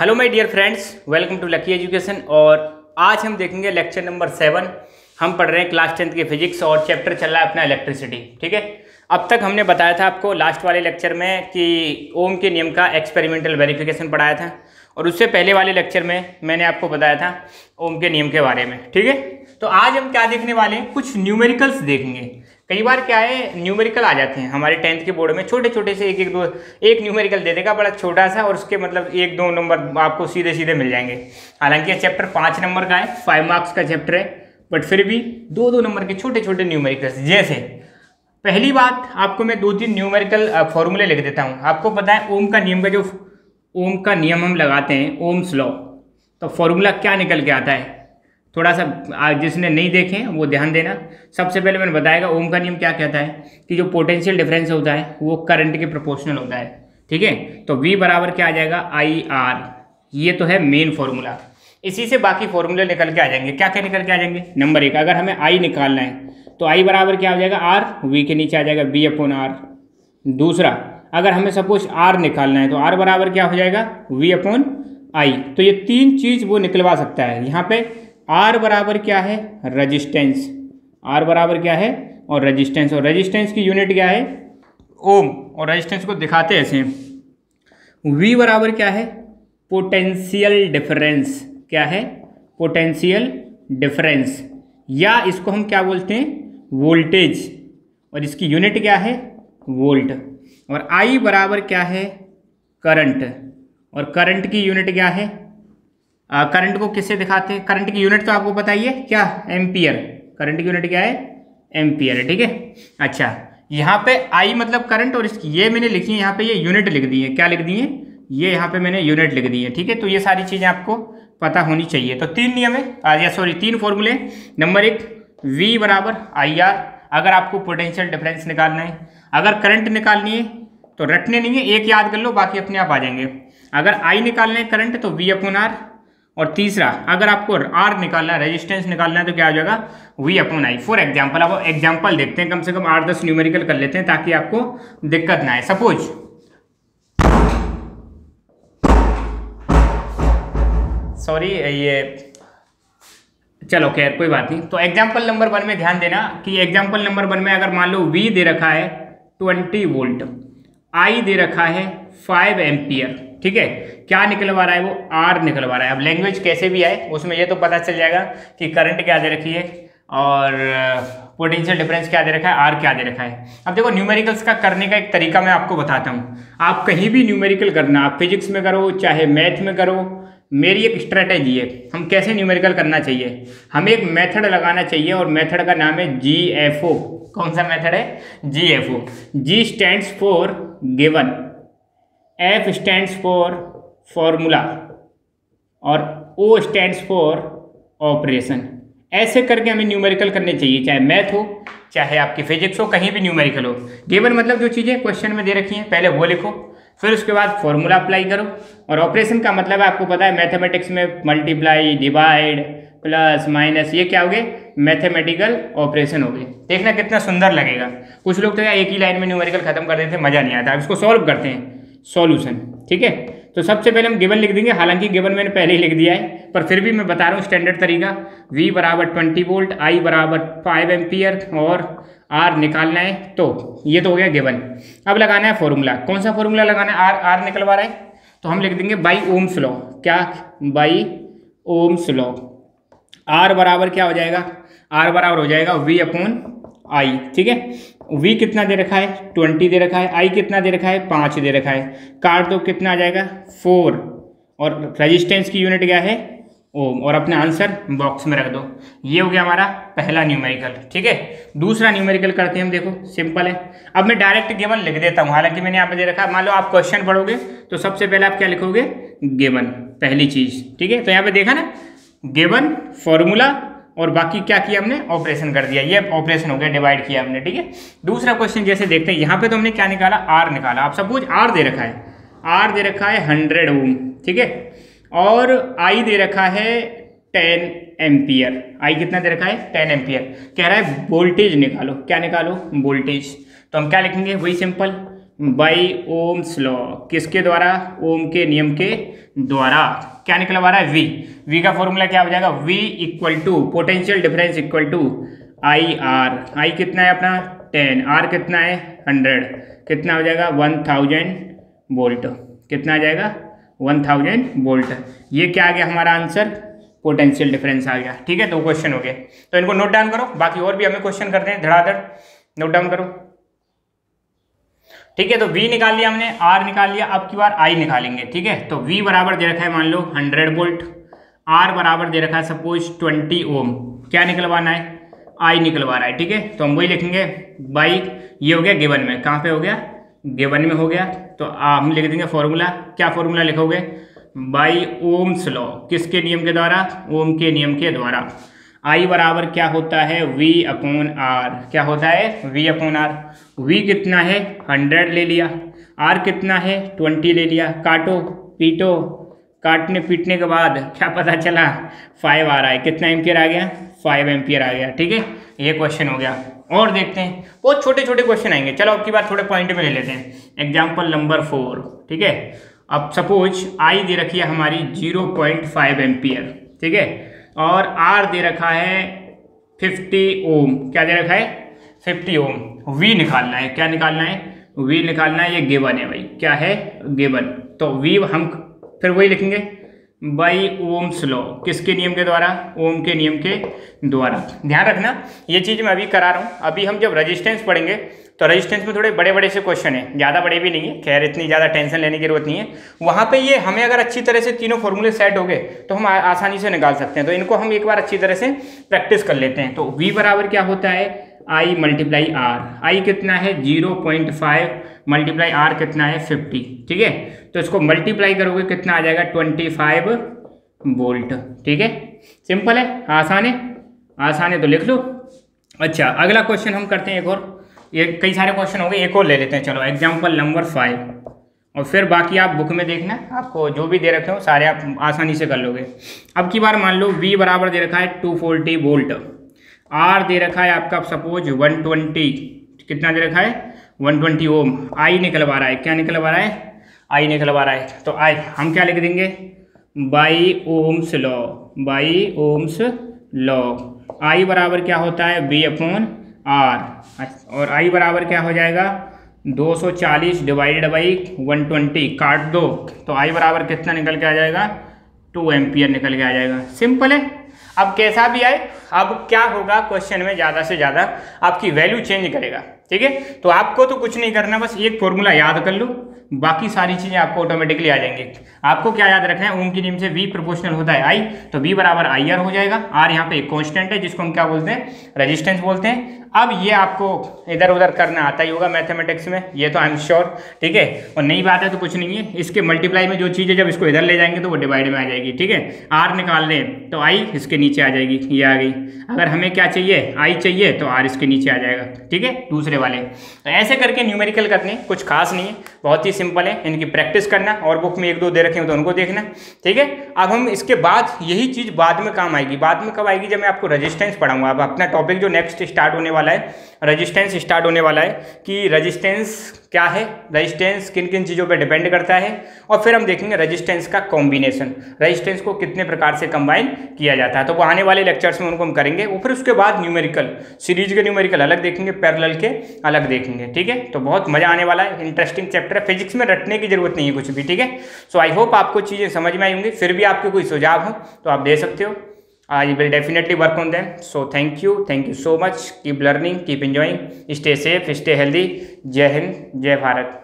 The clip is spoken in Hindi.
Hello my dear friends, welcome to Lucky Education. और आज हम देखेंगे लेक्चर नंबर 7। हम पढ़ रहे हैं क्लास 10th की फिजिक्स और चैप्टर चल रहा है अपना इलेक्ट्रिसिटी। ठीक है, अब तक हमने बताया था आपको लास्ट वाले लेक्चर में कि ओम के नियम का एक्सपेरिमेंटल वेरिफिकेशन पढ़ाया था, और उससे पहले वाले लेक्चर में मैंने आपको बताया था ओम के नियम के बारे में। ठीक है, तो आज हम क्या देखने वाले हैं, कुछ न्यूमेरिकल्स देखेंगे। कई बार क्या है, न्यूमेरिकल आ जाते हैं हमारे 10th के बोर्ड में, छोटे छोटे से एक न्यूमेरिकल दे देगा बड़ा छोटा सा, और उसके मतलब 1-2 नंबर आपको सीधे सीधे मिल जाएंगे। हालांकि ये चैप्टर 5 नंबर का है, 5 मार्क्स का चैप्टर है, बट फिर भी 2-2 नंबर के छोटे छोटे न्यूमेरिकल्स। जैसे पहली बात, आपको मैं 2-3 न्यूमेरिकल फॉर्मूले लिख देता हूँ। आपको पता है ओम का नियम का, जो ओम का नियम हम लगाते हैं ओम्स लॉ, तो फॉर्मूला क्या निकल के आता है, थोड़ा सा जिसने नहीं देखे वो ध्यान देना। सबसे पहले मैंने बताएगा ओम का नियम क्या कहता है कि जो पोटेंशियल डिफरेंस होता है वो करंट के प्रोपोर्शनल होता है। ठीक है, तो V बराबर क्या आ जाएगा, IR। ये तो है मेन फॉर्मूला, इसी से बाकी फॉर्मूले निकल के आ जाएंगे। क्या क्या निकल के आ जाएंगे, नंबर 1, अगर हमें I निकालना है तो I बराबर क्या हो जाएगा, R, V के नीचे आ जाएगा V/R। दूसरा, अगर हमें सपोज R निकालना है तो R बराबर क्या हो जाएगा, V/I। तो ये 3 चीज़ वो निकलवा सकता है। यहाँ पे R बराबर क्या है, रजिस्टेंस, R बराबर क्या है और रजिस्टेंस, और रजिस्टेंस की यूनिट क्या है, ओम, और रजिस्टेंस को दिखाते हैं ऐसे। V बराबर क्या है, पोटेंशियल डिफरेंस, क्या है, पोटेंशियल डिफरेंस, या इसको हम क्या बोलते हैं, वोल्टेज, और इसकी यूनिट क्या है, वोल्ट। और I बराबर क्या है, करंट, और करंट की यूनिट क्या है, करंट को किससे दिखाते हैं, करंट की यूनिट तो आपको पता ही है क्या, एम्पियर। करंट की यूनिट क्या है, एम्पियर है। ठीक है, अच्छा, यहाँ पे I मतलब करंट, और इसकी ये मैंने लिखी है यहाँ पे, ये यूनिट लिख दी है। क्या लिख दी है, ये यहाँ पे मैंने यूनिट लिख दी है। ठीक है, तो ये सारी चीज़ें आपको पता होनी चाहिए। तो 3 नियम है, सॉरी 3 फॉर्मूले। नंबर 1, V बराबर IR, अगर आपको पोटेंशियल डिफरेंस निकालना है। अगर करंट निकालनी है तो रटने नहीं है, एक याद कर लो, बाकी अपने आप आ जाएंगे। अगर I निकालना है करंट तो V/R। और तीसरा, अगर आपको R निकालना है, रेजिस्टेंस निकालना है, तो क्या हो जाएगा, V/I। फॉर एग्जाम्पल, अब एग्जाम्पल देखते हैं, कम से कम 8-10 न्यूमेरिकल कर लेते हैं ताकि आपको दिक्कत ना आए। सपोज सॉरी, ये चलो खैर कोई बात नहीं। तो एग्जाम्पल नंबर 1 में ध्यान देना कि एग्जाम्पल नंबर 1 में अगर मान लो V दे रखा है 20 वोल्ट, I दे रखा है 5 एम्पियर। ठीक है, क्या निकलवा रहा है वो, R निकलवा रहा है। अब लैंग्वेज कैसे भी आए उसमें ये तो पता चल जाएगा कि करंट क्या दे रखी है और पोटेंशियल डिफरेंस क्या दे रखा है, R क्या दे रखा है। अब देखो न्यूमेरिकल्स का करने का एक तरीका मैं आपको बताता हूँ। आप कहीं भी न्यूमेरिकल करना, आप फिजिक्स में करो चाहे मैथ में करो, मेरी एक स्ट्रेटेजी है हम कैसे न्यूमेरिकल करना चाहिए। हमें एक मेथड लगाना चाहिए, और मेथड का नाम है GFO। कौन सा मेथड है, GFO। G stands for given, F stands for formula, और O स्टैंड्स फॉर ऑपरेशन। ऐसे करके हमें न्यूमेरिकल करने चाहिए, चाहे मैथ हो चाहे आपकी फिजिक्स हो, कहीं भी न्यूमेरिकल हो। गिवन मतलब जो चीज़ें क्वेश्चन में दे रखी हैं पहले वो लिखो, फिर उसके बाद फॉर्मूला अप्लाई करो। और ऑपरेशन का मतलब है, आपको पता है मैथमेटिक्स में मल्टीप्लाई, डिवाइड, प्लस, माइनस, ये क्या हो गए, मैथमेटिकल ऑपरेशन हो गए। देखना कितना सुंदर लगेगा। कुछ लोग तो यार एक ही लाइन में न्यूमेरिकल खत्म कर देते हैं, मज़ा नहीं आता। अब इसको सॉल्व करते हैं, सॉल्यूशन। ठीक है, तो सबसे पहले हम गिवन लिख देंगे, हालांकि गिवन मैंने पहले ही लिख दिया है, पर फिर भी मैं बता रहा हूँ स्टैंडर्ड तरीका। V बराबर 20 वोल्ट, I बराबर 5 एम्पियर, और R निकालना है, तो ये तो हो गया गिवन। अब लगाना है फॉर्मूला। कौन सा फॉर्मूला लगाना है, R निकलवा रहा है तो हम लिख देंगे बाई ओम्स लॉ। क्या, बाई ओम्स लॉ। R बराबर क्या हो जाएगा, R बराबर हो जाएगा V/I। ठीक है, V कितना दे रखा है, 20 दे रखा है, I कितना दे रखा है, 5 दे रखा है, काट दो कितना आ जाएगा, 4, और रेजिस्टेंस की यूनिट क्या है, ओम, और अपना आंसर बॉक्स में रख दो। ये हो गया हमारा पहला न्यूमेरिकल। ठीक है, दूसरा न्यूमेरिकल करते हैं हम। देखो सिंपल है, अब मैं डायरेक्ट गिवन लिख देता हूँ, हालांकि मैंने यहाँ पे दे रखा है। मान लो आप क्वेश्चन पढ़ोगे तो सबसे पहले आप क्या लिखोगे, गिवन, पहली चीज़। ठीक है, तो यहाँ पे देखा ना, गिवन, फॉर्मूला, और बाकी क्या किया हमने, ऑपरेशन कर दिया। ये ऑपरेशन हो गया, डिवाइड किया हमने। ठीक है, दूसरा क्वेश्चन जैसे देखते हैं, यहाँ पे तो हमने क्या निकाला, R निकाला। आप सपोज R दे रखा है, R दे रखा है 100 ओम। ठीक है, और I दे रखा है 10 एम्पियर। I कितना दे रखा है, 10 एम्पियर। कह रहा है वोल्टेज निकालो। क्या निकालो, वोल्टेज। तो हम क्या लिखेंगे, वही सिंपल, बाई ओम्स लॉ, किसके द्वारा? ओम के नियम के द्वारा। क्या निकलवा रहा है? वी का फॉर्मूला क्या हो जाएगा? V equal to potential difference equal to I R. I कितना है अपना? 10, आर कितना है? 100, कितना हो जाएगा? 1000 वोल्ट। कितना आ जाएगा? 1000 वोल्ट। ये क्या आ गया हमारा आंसर? पोटेंशियल डिफरेंस आ गया। ठीक है, 2 क्वेश्चन हो गए, तो इनको नोट डाउन करो। बाकी और भी हमें क्वेश्चन करते हैं, धड़ाधड़ नोट डाउन करो। ठीक है, तो V निकाल लिया हमने, R निकाल लिया, अब की बार I निकालेंगे। ठीक है, तो V बराबर दे रखा है मान लो 100 वोल्ट, R बराबर दे रखा है सपोज 20 ओम। क्या निकलवाना है? I निकलवा रहा है। ठीक है, तो हम वही लिखेंगे बाई, ये हो गया गिवन में, कहाँ पे हो गया? गिवन में हो गया। तो हम लिख देंगे फॉर्मूला। क्या फॉर्मूला लिखोगे? बाई ओम्स लॉ, किसके नियम के द्वारा? ओम के नियम के द्वारा। I बराबर क्या होता है? V upon R। क्या होता है? V upon R। V कितना है? 100 ले लिया, R कितना है? 20 ले लिया। काटो पीटो, काटने पीटने के बाद क्या पता चला? 5 आ रहा है। कितना एम्पियर आ गया? 5 एम्पियर आ गया। ठीक है, ये क्वेश्चन हो गया। और देखते हैं, बहुत छोटे छोटे क्वेश्चन आएंगे। चलो अब की बार थोड़े पॉइंट में ले लेते हैं। Example number 4। ठीक है, अब सपोज I दे रखी है हमारी 0.5 एम्पियर। ठीक है, और R दे रखा है 50 ओम। क्या दे रखा है? 50 ओम। V निकालना है। क्या निकालना है? V निकालना है। ये गिवन है भाई। क्या है? गिवन। तो V हम फिर वही लिखेंगे बाई ओम्स लॉ, किसके नियम के द्वारा? ओम के नियम के द्वारा। ध्यान रखना, ये चीज़ मैं अभी करा रहा हूँ। अभी हम जब रेजिस्टेंस पढ़ेंगे तो रेजिस्टेंस में थोड़े बड़े बड़े से क्वेश्चन हैं, ज़्यादा बड़े भी नहीं है, खैर इतनी ज़्यादा टेंशन लेने की जरूरत नहीं है। वहाँ पे ये हमें अगर अच्छी तरह से तीनों फॉर्मूले सेट हो गए तो हम आसानी से निकाल सकते हैं। तो इनको हम एक बार अच्छी तरह से प्रैक्टिस कर लेते हैं। तो V बराबर क्या होता है? I multiply R। I कितना है? 0.5 मल्टीप्लाई R कितना है? 50। ठीक है, तो इसको मल्टीप्लाई करोगे कितना आ जाएगा? 25 वोल्ट। ठीक है, सिंपल है, आसान है, आसान है, तो लिख लो। अच्छा, अगला क्वेश्चन हम करते हैं एक और। ये कई सारे क्वेश्चन हो गए, एक और ले लेते हैं। चलो एग्जाम्पल नंबर 5, और फिर बाकी आप बुक में देखना, आपको जो भी दे रखे हो सारे आप आसानी से कर लोगे। अब की बार मान लो V बराबर दे रखा है 240 वोल्ट, R दे रखा है आपका सपोज 120, कितना दे रखा है? 120 ओम। I निकलवा रहा है। क्या निकलवा रहा है? I निकलवा रहा है। तो I हम क्या लिख देंगे? By Ohm's law, by Ohm's law. I बराबर क्या होता है? V अपॉन R, और I बराबर क्या हो जाएगा? 240 डिवाइडेड बाई 120, काट दो तो I बराबर कितना निकल के आ जाएगा? 2 एम्पियर निकल के आ जाएगा। सिंपल है। अब कैसा भी आए, अब क्या होगा क्वेश्चन में, ज़्यादा से ज़्यादा आपकी वैल्यू चेंज करेगा। ठीक है, तो आपको तो कुछ नहीं करना, बस एक फॉर्मूला याद कर लो, बाकी सारी चीज़ें आपको ऑटोमेटिकली आ जाएंगी। आपको क्या याद रखना है? ओम के नियम से V प्रोपोर्शनल होता है I, तो V बराबर IR हो जाएगा। R यहाँ पे एक कांस्टेंट है जिसको हम क्या बोलते हैं? रेजिस्टेंस बोलते हैं। अब ये आपको इधर उधर करना आता ही होगा मैथमेटिक्स में, ये तो आई एम श्योर। ठीक है, और नई बात है तो कुछ नहीं है। इसके मल्टीप्लाई में जो चीज़ है, जब इसको इधर ले जाएंगे तो वो डिवाइड में आ जाएगी। ठीक है, R निकाल लें तो I इसके नीचे आ जाएगी, ये आ गई। अगर हमें क्या चाहिए? I चाहिए तो R इसके नीचे आ जाएगा। ठीक है, दूसरे वाले। तो ऐसे करके न्यूमेरिकल करने, कुछ खास नहीं है, बहुत ही सिंपल है। इनकी प्रैक्टिस करना, और बुक में 1-2 दे रखे हो तो उनको देखना। ठीक है, अब हम इसके बाद यही चीज़ बाद में काम आएगी। बाद में कब आएगी? जब मैं आपको रेजिस्टेंस पढ़ाऊंगा। अब अपना टॉपिक जो नेक्स्ट स्टार्ट होने वाला है, रेजिस्टेंस स्टार्ट होने वाला है कि रेजिस्टेंस क्या है, रेजिस्टेंस किन किन चीज़ों पे डिपेंड करता है, और फिर हम देखेंगे रेजिस्टेंस का कॉम्बिनेशन, रेजिस्टेंस को कितने प्रकार से कंबाइन किया जाता है। तो वो आने वाले लेक्चर्स में उनको हम करेंगे। और फिर उसके बाद न्यूमेरिकल, सीरीज के न्यूमेरिकल अलग देखेंगे, पैरेलल के अलग देखेंगे। ठीक है, तो बहुत मजा आने वाला है, इंटरेस्टिंग चैप्टर है। फिजिक्स में रटने की जरूरत नहीं है कुछ भी। ठीक है, सो आई होप आपको चीज़ें समझ में आई होंगी। फिर भी आपके कोई सुझाव हो तो आप दे सकते हो। I will definitely work on them. So thank you so much. Keep learning, keep enjoying, stay safe, stay healthy. जय हिंद, जय भारत।